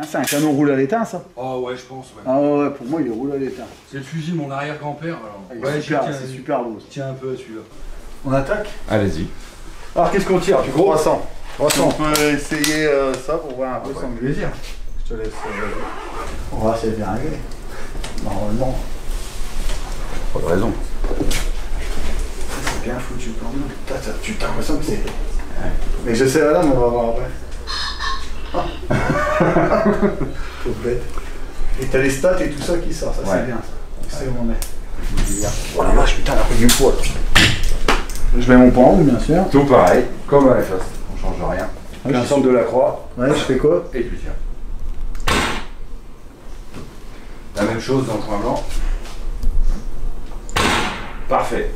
c'est un canon roule à l'étain, ça? Oh ouais, je pense, ouais. Ah ouais, pour moi, il roule à l'étain. C'est le fusil de mon arrière-grand-père. Ouais, c'est super beau. Tiens un peu à celui-là. On attaque? Allez-y. Alors, qu'est-ce qu'on tire? Du gros 300. 300. On peut essayer ça pour voir un peu sans plaisir. Je te laisse. On va voir si elle est bien réglée. Normalement. Pas de raison. C'est bien foutu quand même. Tu t'as l'impression que c'est. Mais je sais là, mais on va voir après. Trop bête. Et t'as les stats et tout ça qui sort, ça c'est bien ça. On sait où on est. Oh la vache, putain, elle a pris du poids là. Je mets mon point haut, bien sûr. Tout pareil, comme à la face. On change rien. Un centre de la croix. Ouais, je fais quoi? Et tu tiens. La même chose dans le point blanc. Parfait.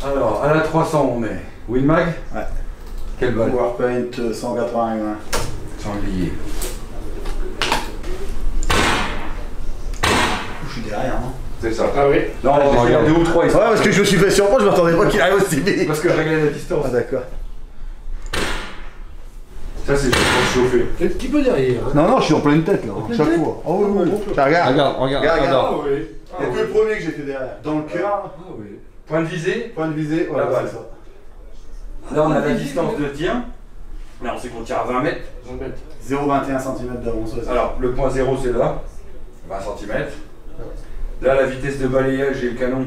Alors, à la 300, on met Winmag. Ouais. Quelle balle? Warpaint 181. Sanglier. Je suis derrière, non? C'est ça. Ah oui? Non, regarde, 2 ou 3 ici. Ouais, parce que je me suis fait surprendre, je m'attendais pas qu'il arrive aussi vite. Parce que je réglais la distance. Ah, d'accord. Ça, c'est juste pour chauffer. Un petit peu derrière. Hein. Non, non, je suis en pleine tête là, chaque fois. Oh oui, oui. Tiens, regarde. Regarde. Ah oui. Il n'y a que le premier que j'étais derrière. Dans le cœur, Ah oui. Point de visée. point de visée, voilà, La balle. c'est ça. Là, on a la distance de tir. Là, on sait qu'on tire à 20 mètres. 0,21 cm d'avance. Ouais, Alors, le point 0, c'est là. 20 cm. Là, la vitesse de balayage et le canon,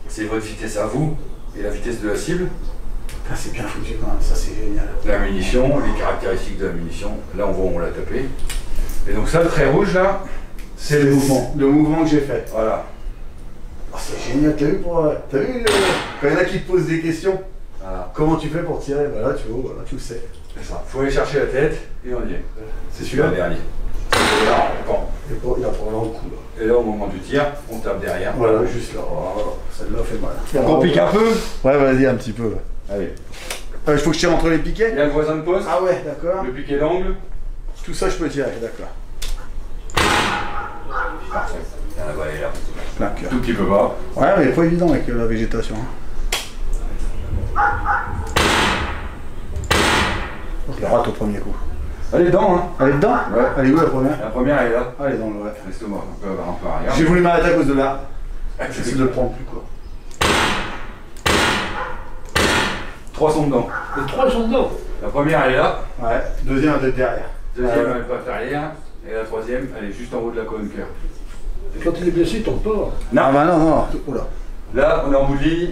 c'est votre vitesse à vous et la vitesse de la cible. putain, c'est bien foutu quand même, ça c'est génial. La munition, les caractéristiques de la munition. Là, on voit où on l'a tapé. Et donc, ça, le trait rouge, là, c'est le mouvement. Le mouvement que j'ai fait. Voilà. Oh, c'est génial, t'as vu t'as vu quand il y en a qui te posent des questions, Voilà. comment tu fais pour tirer? Bah là, tu vois, voilà, tu le sais. C'est ça. Faut aller chercher la tête et on y est. C'est celui-là? Le dernier. Et là, on prend. Il a probablement le coup là. Et là, au moment du tir, on tape derrière. Voilà, juste là. Oh, celle-là fait mal. On pique un peu. Ouais, vas-y, un petit peu. Allez. Il faut que je tire entre les piquets? Il y a le voisin de poste. Ah ouais, d'accord. Le piquet d'angle. Tout ça, je peux tirer, d'accord. Parfait. La balle est là. Plein cœur. Tout petit peu bas. Ouais, mais pas évident avec la végétation. Je la rate au premier coup. Elle est dedans, hein. Elle est dedans? Ouais. Elle est où la première? La première, elle est là. Ah, elle est dans le ouais. Reste-moi, on peut avoir un peu arrière. J'ai voulu m'arrêter à cause de là. J'essaie de le prendre plus quoi. 3 sont dedans. Les 3 sont dedans. La première, elle est là. Ouais, deuxième elle est derrière. Deuxième, elle est pas derrière. Et la troisième, elle est juste en haut de la colonne cœur. Et quand il est blessé, il tombe pas. Non, bah non, non. Oula. Là, on est en bout de ligne.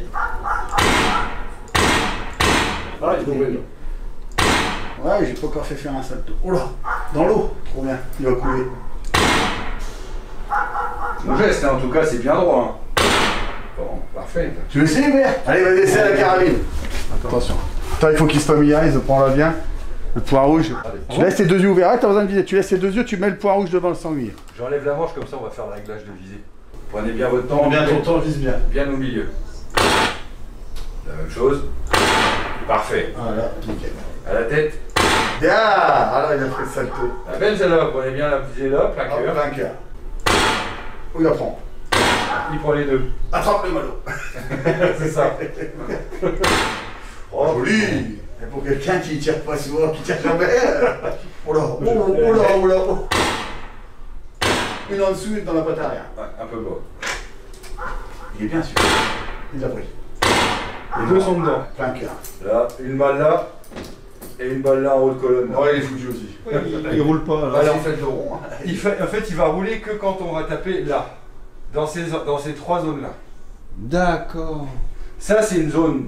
Ah, il est tombé là. Ouais, j'ai pas encore fait faire un salto. Oula, dans l'eau. Trop bien, il va couler. Mon geste, hein, en tout cas, c'est bien droit. Hein. Bon, parfait. Tu veux essayer, merde? Allez, vas-y, essayer à la carabine. Attention. Attends, il faut qu'il se familiarise, prends-la bien. Le point rouge. Allez. Tu laisses tes deux yeux ouverts, t'as besoin de viser. Tu laisses tes deux yeux, tu mets le point rouge devant le sanglier. J'enlève la manche, comme ça, on va faire le réglage de visée. Prenez bien votre temps. Bien ton temps, vise bien. Bien au milieu. La même chose. Parfait. Voilà, nickel. À la tête. Bien. Alors, il a fait le salto. La belle celle-là, prenez bien la visée là, plein cœur. Plein cœur. Où il apprend? Il prend les deux. Attrape le malo. C'est ça. Oh, joli. Et pour quelqu'un qui tire pas souvent, qui tire jamais. Oh là, oh là, oh là, oh là. Une en dessous, une dans la patte arrière. Ouais, un peu bas. Il est bien celui-là. Il a pris. Les deux sont dedans. Plein cœur. Là, une balle là. Et une balle là en haut de colonne. Oh, il est foutu aussi. Il roule pas là. Voilà, en fait, le rond. En fait, il va rouler que quand on va taper là. Dans ces 3 zones-là. D'accord. Ça, c'est une zone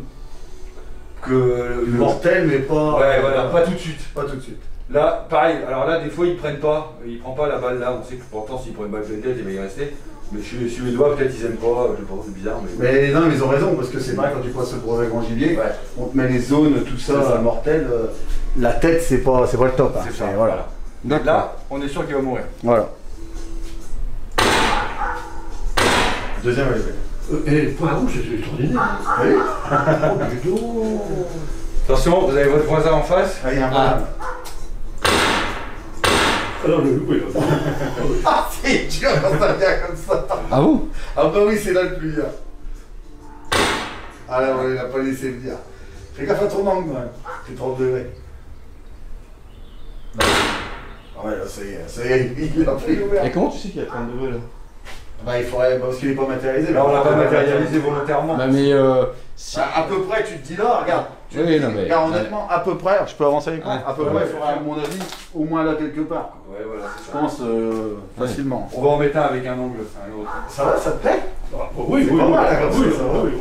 que... Mortel, mais pas. Ouais, voilà, pas tout de suite. Pas tout de suite. Là, pareil, alors là, des fois, ils prennent pas. Ils prennent pas la balle là. On sait que pourtant, s'ils prennent une balle pleine tête, il va y rester. Mais chez les Suédois, peut-être ils aiment pas. Je sais pas, c'est bizarre. Mais non, mais ils ont raison, parce que c'est vrai, quand tu passes le brevet grand gibier, Ouais. on te met les zones, tout ça, mortel. La tête, c'est pas le top. Hein. C'est ça, Voilà. Donc là, on est sûr qu'il va mourir. Voilà. Deuxième, elle est belle. Et le point rouge, c'est extraordinaire. Ah oui. Oh, dis donc. Attention, vous avez votre voisin en face. Ah, il y a un problème. Ah non, le loup est là. Ah, c'est dur quand ça vient comme ça. Ah bon? Ah bah oui, c'est là le plus dur. Ah là, il a pas laissé venir. Fais gaffe à ton angle, quand même. C'est 30 degrés. Ouais, là, ça y est, il a pris ouvert. Et comment tu sais qu'il y a 30 degrés là? Bah, il faudrait, parce qu'il n'est pas matérialisé. Là, on l'a pas matérialisé volontairement. Bah, mais si. Bah, à peu près, tu te dis là, regarde. Oui, non, mais. Regarde, honnêtement, à peu près, je peux avancer avec moi. Ouais. À peu près, il faudrait, à mon avis, au moins là quelque part. Ouais, voilà, c'est Je ça. pense facilement. On va en mettre un avec un angle, un autre. Ça va, ça te plaît? Oui, C'est pas mal, là, comme oui, ça, ça va. oui.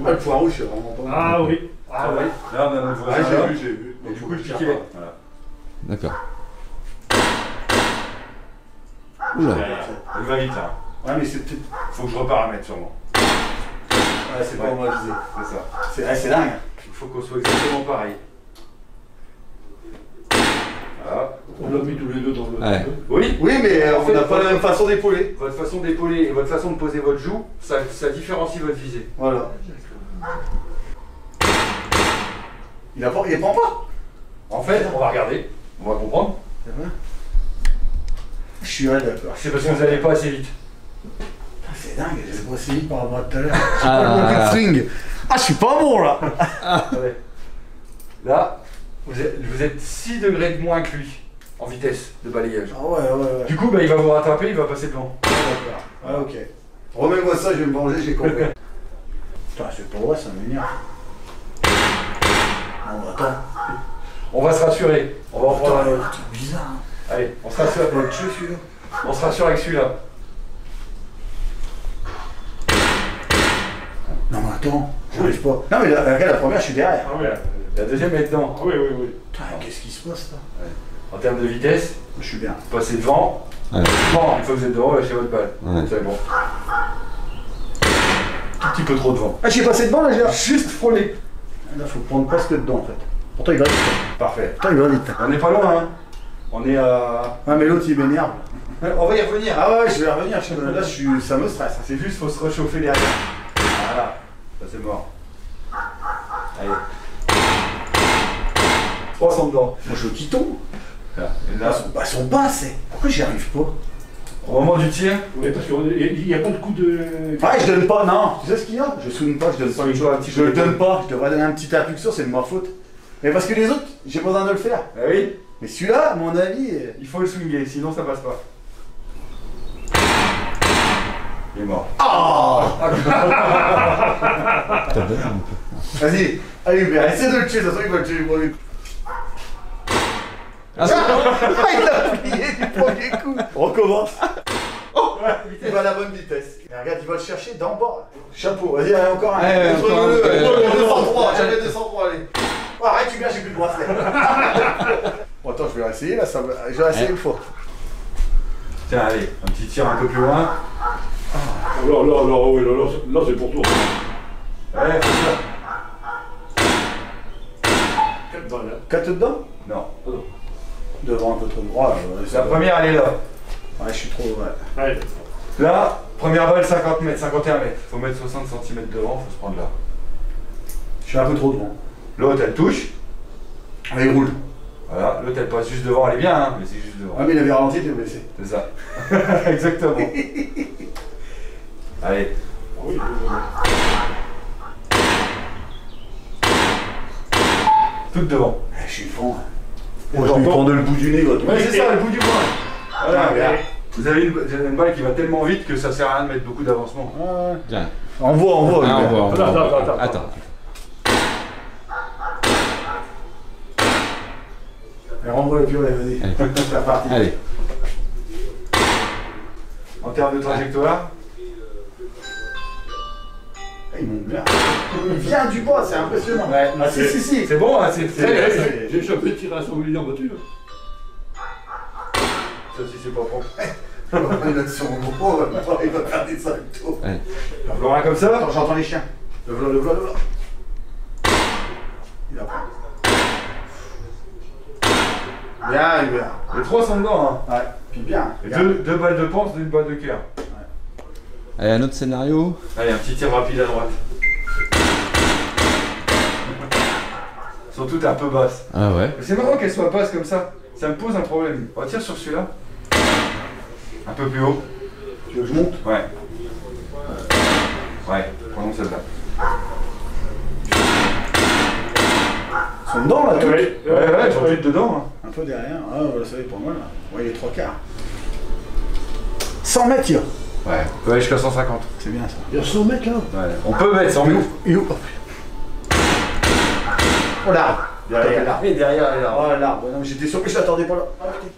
Ah, le point rouge, c'est vraiment pas mal. Ah oui. Ah ouais. Là, on a notre voisin. Ah, là. j'ai vu. Et du coup, le piquet. Voilà. D'accord. Oula. Il va vite là. Ouais, mais c'est peut-être. Faut que je reparamètre sûrement. Ouais, c'est pas Ouais. moi visé. C'est ça. C'est dingue. Il faut qu'on soit exactement pareil. Voilà. On l'a mis tous les deux dans le. Ouais. Oui. Oui, mais En on fait, n'a pas la même façon d'épauler. Votre façon d'épauler et votre façon de poser votre joue, ça différencie votre visée. Voilà. Il prend pas. En fait, on va regarder, on va comprendre. C'est vrai? Je suis d'accord. C'est parce que vous n'allez pas assez vite. Putain, c'est dingue, j'ai pas essayé par rapport à tout à l'heure. J'ai Ah, pas beaucoup de ah, string. Ah, je suis pas bon là. Attendez. Là, vous êtes 6 degrés de moins que lui en vitesse de balayage. Ah ouais. Du coup, bah, il va vous rattraper, il va passer devant. D'accord. Ah, ok. Remets-moi ça, je vais me venger, j'ai compris. Putain, c'est pas vrai, ça m'énerve. Non, bah, attends. On va se rassurer. On va en prendre un Putain, autre. c'est bizarre. Hein. Allez, on se rassure. Pas le tuer celui-là. On se rassure avec celui-là. Non, mais attends, j'arrive pas. Non, mais regarde, la première, je suis derrière. Ah ouais. La deuxième est dedans. Oui. Putain, qu'est-ce qui se passe là? En termes de vitesse, Je suis bien. passez devant. Ouais. Bon, une fois que vous êtes devant, lâchez votre balle. Ouais. C'est bon. Tout petit peu trop devant. Ah, j'ai passé devant là, j'ai. Juste frôler. Là, faut prendre presque dedans en fait. Pourtant, il va vite. Parfait. Pourtant, il va vite. On n'est pas loin, hein. On est à... Ah, mais l'autre, il m'énerve. On va y revenir. Ah ouais, je vais revenir. Là, ça me stresse. C'est juste, faut se réchauffer derrière. Voilà. Ça, c'est mort. Allez. 300 dedans. Moi, je veux qu'il tombe. Là. Et Là, là, son bas, c'est. Pourquoi j'y arrive pas? au moment du tir, Oui, parce qu'il n'y a pas de coup de. Ah, je donne pas, non. Tu sais ce qu'il y a? Je souligne pas, je donne pas. Souligne pas un petit Je le peu. donne pas. Je devrais donner un petit impulsion, c'est de ma faute. Mais parce que les autres, j'ai pas besoin de le faire. ah oui, Mais celui-là, à mon avis. il faut le swinguer, sinon ça passe pas. Il est mort. T'as donné un peu. Vas-y, allez, mais essaie de le tuer, ça se trouve, il va le tuer. Bon, Ah, c'est il l'a plié du premier coup. On recommence. Oh, il va à la bonne vitesse. Et regarde, il va le chercher d'en bas. Chapeau, vas-y, allez, encore un. Ouais, encore un. 203, j'avais 203, allez. Oh, arrête, tu viens, j'ai plus de bracelet. Bon, attends, je vais essayer là, ça va. Je vais essayer une fois. Tiens, allez, un petit tir un peu plus loin. Là, c'est pour toi. Ouais, faut ça. 4 balles. 4 dedans? Non. Devant un peu trop droit. La première, elle est là. Ouais, je suis trop. Ouais. Allez. Là, première balle, 50 mètres, 51 mètres. Faut mettre 60 cm devant, faut se prendre là. Je suis un peu trop devant. L'autre, elle touche. Allez, il roule. Voilà, l'autre, elle passe juste devant, elle est bien, hein, mais c'est juste devant. Ah, mais il avait ralenti, il était blessé. C'est ça. Exactement. Allez. Oui. Toute devant. Je suis fond. Oh, je vais lui prendre le bout du nez, votre. Ouais, c'est ça, le bout du point. Voilà, Ah, regarde. Vous avez une balle qui va tellement vite que ça sert à rien de mettre beaucoup d'avancement. Tiens. Envoie. Ah, on Hubert. voit. Attends. Allez, renvoie le piolet, vas-y. Allez. C'est reparti. Allez. En termes de trajectoire, Il monte bien. Il vient du bas, c'est impressionnant. Ouais. Ah, si. c'est bon, hein, c'est très bien. J'ai jamais tiré à 100 millions en voiture. Ça aussi, c'est pas propre. Il va être sur mon gros, il va faire des saltos. Laurent comme ça. Attends, j'entends les chiens. Le voilà. Il apprend. Bien, Hubert. Les trois sont dedans, hein. Ouais, puis bien. Et deux balles de panse, une balle de cœur. Allez, un autre scénario. Allez, un petit tir rapide à droite. Surtout, t'es un peu basse. Ah ouais. Mais c'est marrant qu'elle soit basse comme ça. Ça me pose un problème. On tire sur celui-là. Un peu plus haut. Tu veux que je monte? Ouais. Ouais, prenons celle-là. Ils sont dedans là, tous. Ouais, ils sont toutes dedans. Hein. Un peu derrière. Ah, voilà, ça va pour moi là. Ouais, il est 3 quarts. 100 mètres, tire. Ouais, on peut aller jusqu'à 150. C'est bien ça. Il y a 100 mètres là. Ouais. On peut mettre 100 mètres. Il est où? Oh l'arbre. Derrière, là. Et derrière, là. Oh l'arbre. Non, mais j'étais sûr que je l'attendais pas là. Ah, putain.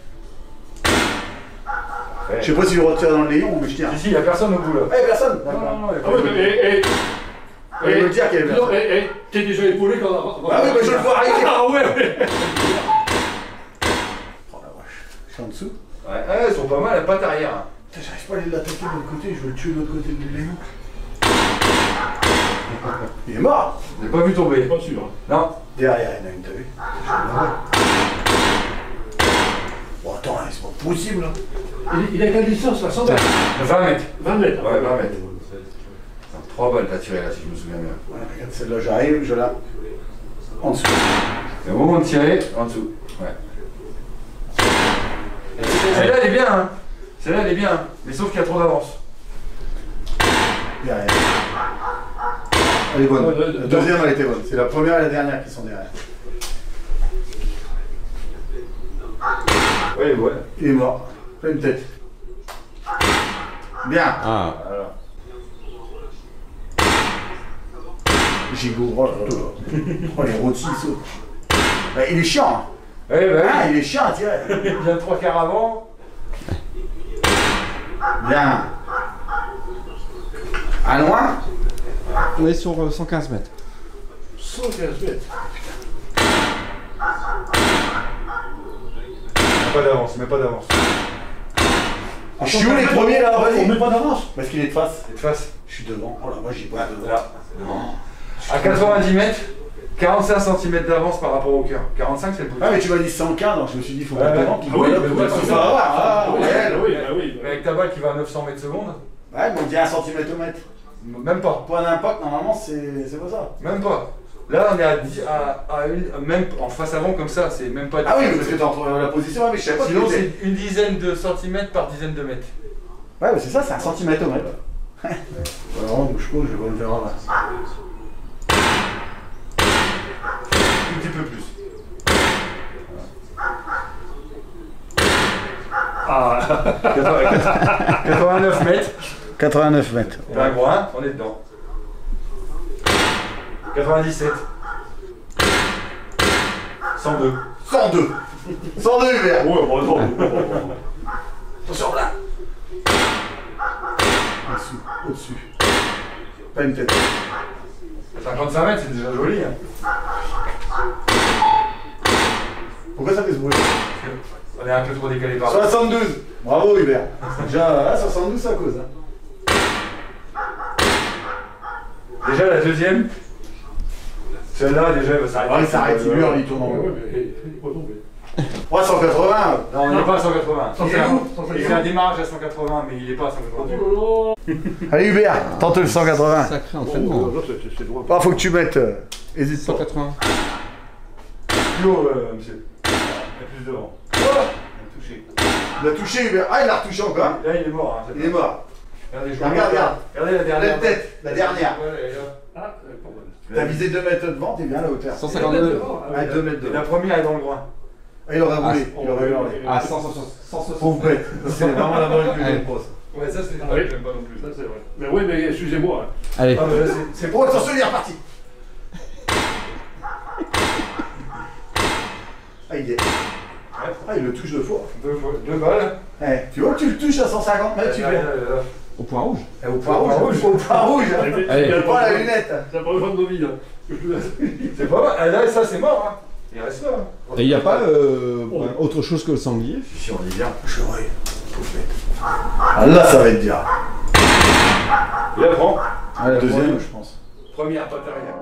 Je sais pas si je retire dans le Léon, mais je tiens. Ici, il n'y a personne au bout là. Eh, personne. Non, non, non, il y a Ah ouais, mais Il me dire qu'il y avait non, personne. t'es déjà épaulé quand. Ah oui, bah je le vois arriver. Ah ouais. Oh la vache. Je suis en dessous. Ouais, ils sont pas mal, la patte arrière. Hein. Putain, j'arrive pas à aller l'attaquer de l'autre côté, je veux le tuer de l'autre côté de Léon. Il est mort. Je l'ai pas vu tomber. Pas sûr. Non. Derrière, il y en a une, t'as vu? Bon, attends, c'est pas possible là. Il a quelle distance là? 100 mètres. 20 mètres. 20 mètres. Ouais, 20 mètres. 3 balles t'as tiré là, si je me souviens bien. Ouais, regarde celle-là, j'arrive, je la. En dessous. C'est au moment de tirer, en dessous. Ouais. Celle-là, elle est bien, hein. Celle-là, elle est bien. Mais sauf qu'il y a trop d'avance. Derrière. Elle est bonne. La deuxième, elle était bonne. C'est la première et la dernière qui sont derrière. Oui, ouais. Il est mort. Pleine tête. Bien. Ah, Alors. Gigot, oh là là. Oh, les rôtis, ils sautent. Bah, il est chiant. Hein. Ouais, bah Ah, oui. il est chiant à tirer. Il vient 3 quarts avant. Bien. À loin. on est sur 115 mètres. 115 mètres. Pas d'avance, mais pas d'avance. Je suis où les premiers là? On Vas-y. met pas d'avance. Parce qu'il est de face. Et de face. Je suis devant. Oh là, moi j'y pas devant. Là, devant. À 90 mètres, 45 cm d'avance par rapport au cœur. 45, c'est le Ah, plus. mais tu m'as dit 115, donc je me suis dit, il faut pas Ouais, devant. Ah oui, mais ouais, ouais, ça va avoir. Ah, oui, ouais. oui, ah oui. Mais avec ta balle qui va à 900 mètres secondes, Ouais, mais on dit 1 cm au mètre. même pas. Point d'impact, normalement, c'est pas ça. Même pas. Là, on est à une, même en face avant comme ça, c'est même pas. Ah oui, parce que t'es entre la position, ouais, mais je sais pas. Sinon, que c'est une dizaine de centimètres par dizaine de mètres. Ouais, mais c'est ça, c'est 1 cm au mètre. Alors, on bouge pas, je vais me faire là. Un petit peu plus. Ah, 89 mètres. 89 mètres. Et un groin, on est dedans. 97. 102. 102. 102, Hubert. ouais, bon, non. Attention là. Au-dessus, au-dessus. Pas une tête. 55 mètres, c'est déjà joli. Hein. Pourquoi ça fait ce bruit? On est un peu trop décalé par là. 72. Bravo Hubert. Déjà, là, 72 ça cause. Hein. Déjà la deuxième. Celle-là, déjà, elle va s'arrêter. Ah, il s'arrête, il hurle, il tourne en Ouais, rond. mais il faut tomber. Ouais, 180. Non, on n'est pas à 180. Il est où? Il fait un démarrage à 180, mais il n'est pas à 180. Allez Hubert, tente le 180. Sacré entraînement. Là, c'est droit. Ah, faut que tu mettes. Hésite pas. 180. Plus haut, monsieur. Et plus devant. Il a touché. Il a touché Hubert. Ah, il l'a retouché encore. Là, il est mort. Hein, Il est mort. Regardez, je Regarde, regarde. Regardez la dernière. La tête, la dernière. Ouais, elle est là. Ah, pardon. T'as visé 2 mètres devant, t'es bien à la hauteur. 152. Ah, 2 mètres Et la devant. première est dans le groin. Ah, il aurait roulé. Il aurait hurlé. Ah, 160. Pauvre bête. C'est vraiment la bonne que Allez. je pose. Ouais, ça, c'est Ah oui. j'aime pas non plus. Ça, c'est vrai. Mais oui, mais excusez-moi. Allez. Ah, mais là, c'est Oh, attention, il est reparti. Ah, il est. Ah, il le touche 2 fois. deux balles. Eh, tu vois que tu le touches à 150 mètres, tu Là, fais. là, là. Au point rouge. Eh, au point rouge. Au point rouge. Allez. Il y a Pas la lunette. T'as pas besoin de mobile. C'est pas mal. Ah, là, ça, c'est mort. Hein. Il reste là. Hein. Et il n'y a pas autre chose que le sanglier? Si on est bien. Chevreuil. Pauvre bête. Ah, là, ça va être dur. Il la prend. Ah, la deuxième, je pense. Première patte arrière.